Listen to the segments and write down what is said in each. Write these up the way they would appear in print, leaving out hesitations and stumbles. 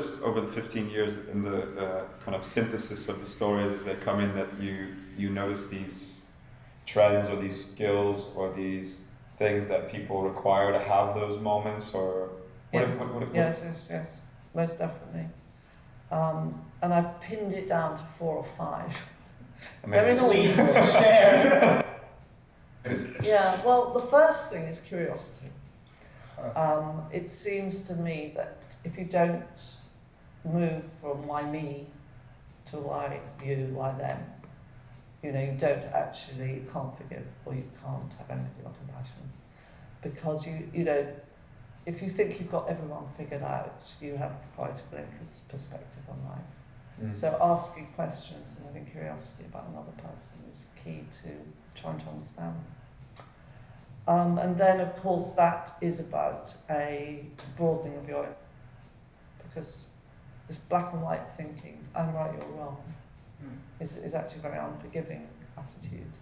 noticed over the 15 years in the kind of synthesis of the stories as they come in that you notice these trends or these skills or these things that people require to have those moments, or Yes, most definitely. And I've pinned it down to 4 or 5. Please share. Yeah, well, the first thing is curiosity. It seems to me that if you don't move from why me to why you, why them, you don't actually, you can't forgive or you can't have empathy or compassion. Because if you think you've got everyone figured out, you have quite a blinkered perspective on life. So asking questions and having curiosity about another person is key to trying to understand them. And then, of course, that is about a broadening of your... Because this black and white thinking, I'm right, you're wrong, is actually a very unforgiving attitude.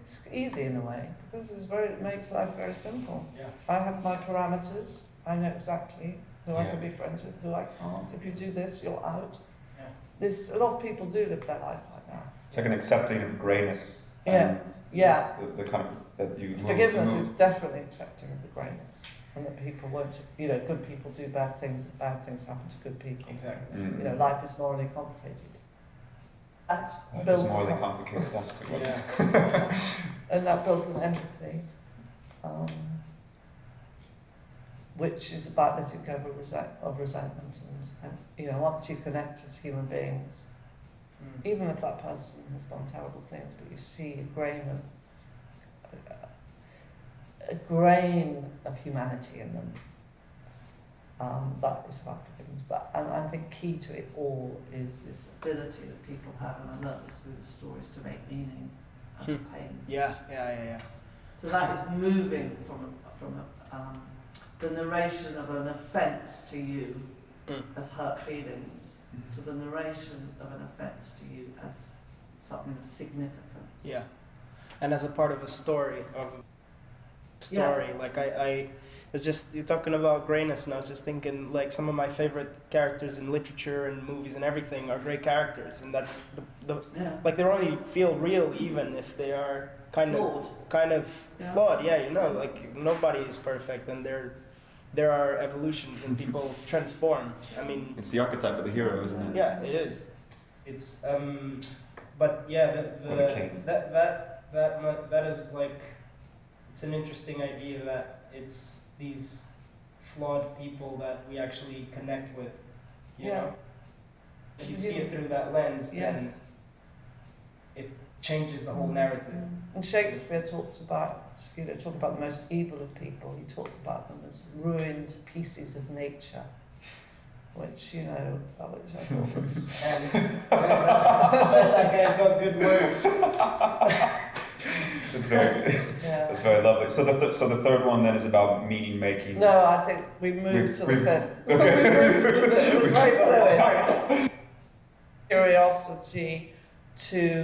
It's easy in a way, because it makes life very simple. Yeah. I have my parameters, I know exactly who I can be friends with, who I can't. If you do this, you're out. Yeah. A lot of people do live their life like that. It's like an accepting of greyness. Yeah. The kind of that you forgiveness is definitely accepting of the greyness, and that people won't. Good people do bad things, and bad things happen to good people. Exactly. Life is morally complicated. Life is morally complicated. That's a good one. Yeah. And that builds an empathy, which is about letting go of resentment, and once you connect as human beings, even if that person has done terrible things, but you see a grain of humanity in them, that is about forgiveness. And I think key to it all is this ability that people have, and I learned this through the stories, to make meaning out of pain. Yeah. So that is moving from the narration of an offence to you as hurt feelings, to the narration of an offence to you as something of significance. Yeah. And as a part of a story, like I it's just, you're talking about greyness, and I was just thinking, like, some of my favorite characters in literature and movies and everything are great characters, and that's like, they only feel real even if they are kind of flawed. Like, nobody is perfect, and there are evolutions and people transform. I mean, it's the archetype of the hero, isn't it? Yeah, it is. It's but yeah, that is like, it's an interesting idea that it's these flawed people that we actually connect with. You know? If you see it through that lens, then it changes the whole narrative. And Shakespeare talked about, the most evil of people. He talked about them as ruined pieces of nature, which I thought was... That guy's got good words. That's very, that's very lovely. So the third one then is about meaning making. No, I think we moved to the fifth. Okay. We moved to curiosity, to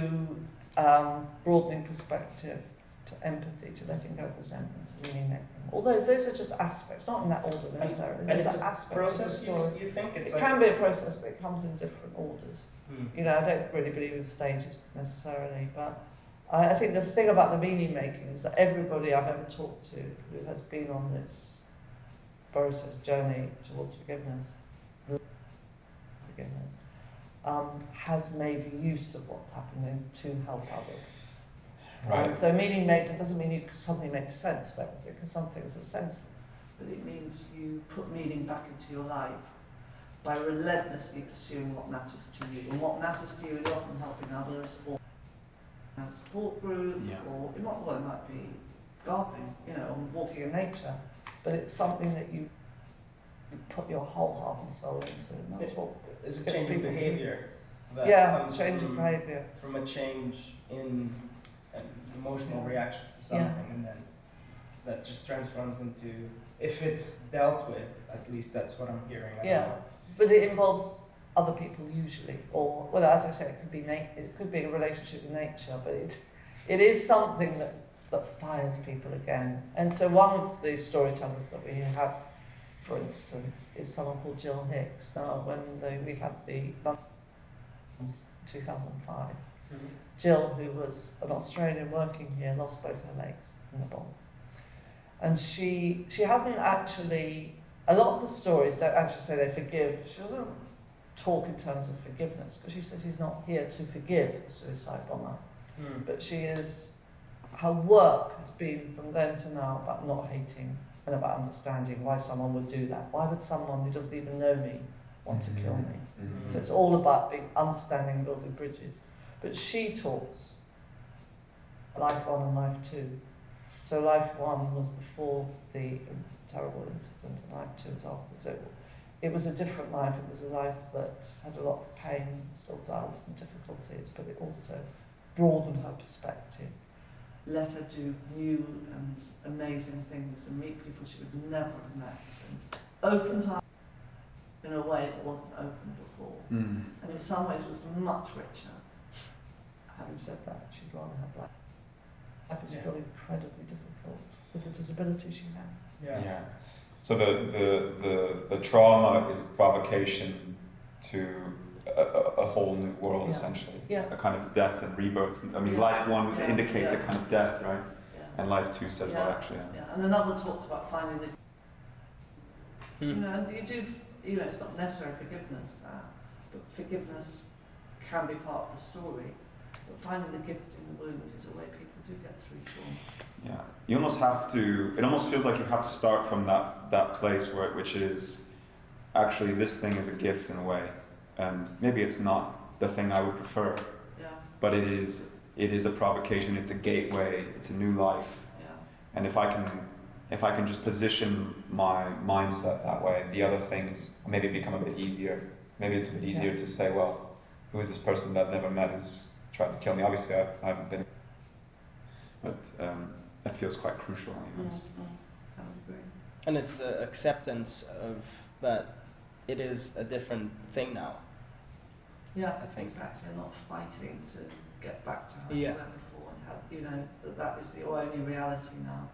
broadening perspective, to empathy, to letting go of resentment, to meaning making. Although those are just aspects, not in that order necessarily. And those it's are a aspects process, of the story. you think? It can be a process, but it comes in different orders. Mm. I don't really believe in stages necessarily, but I think the thing about the meaning making is that everybody I've ever talked to who has been on this process, journey towards forgiveness, has made use of what's happening to help others. Right. So meaning making doesn't mean something makes sense of everything, because some things are senseless. But it means you put meaning back into your life by relentlessly pursuing what matters to you. And what matters to you is often helping others, or a support group, or it might be gardening, or walking in nature. But it's something that you put your whole heart and soul into, and that's what it's a change in behavior. Changing behavior from a change in an emotional reaction to something, and then that just transforms into, if it's dealt with, at least that's what I'm hearing. But it involves other people usually, or as I say, it could be a relationship with nature, but it is something that fires people again. And so one of the storytellers that we have for instance, is someone called Jill Hicks. Now, when we had the 2005, Jill, who was an Australian working here, lost both her legs in the bomb. And she hasn't actually, a lot of the stories don't actually say they forgive. She doesn't talk in terms of forgiveness, because she says she's not here to forgive the suicide bomber. But she is, her work has been from then to now about not hating and about understanding why someone would do that. Why would someone who doesn't even know me want to kill me? So it's all about being understanding and building bridges. But she talks life 1 and life 2. So life 1 was before the terrible incident, and life 2 was after. So it was a different life. It was a life that had a lot of pain, still does, and difficulties, but it also broadened her perspective, let her do new and amazing things and meet people she would never have met, and opened her in a way that wasn't open before. And in some ways was much richer. Having said that, she'd rather have life. Life is still incredibly difficult with the disability she has. Yeah. So the trauma is a provocation to a whole new world, essentially. Yeah. A kind of death and rebirth. I mean, life 1 indicates a kind of death, right? And life 2 says, well, actually. Yeah. And another talks about finding the. You know, and you do. You know, it's not necessarily forgiveness but forgiveness can be part of the story. But finding the gift in the wound is a way people do get through trauma. Yeah, you almost have to. It almost feels like you have to start from that place which is actually this thing is a gift in a way, and maybe it's not the thing I would prefer. Yeah. But it is a provocation. It's a gateway. It's a new life. Yeah. And if I can just position my mindset that way, the other things maybe become a bit easier. Maybe it's a bit easier to say, well, who is this person that I've never met who's tried to kill me? Obviously, I haven't been. But that feels quite crucial. I guess. I would agree. And it's acceptance of that it is a different thing now. Yeah, I think. exactly. Not fighting to get back to how Yeah. you were before, and how, you know, that is the only reality now.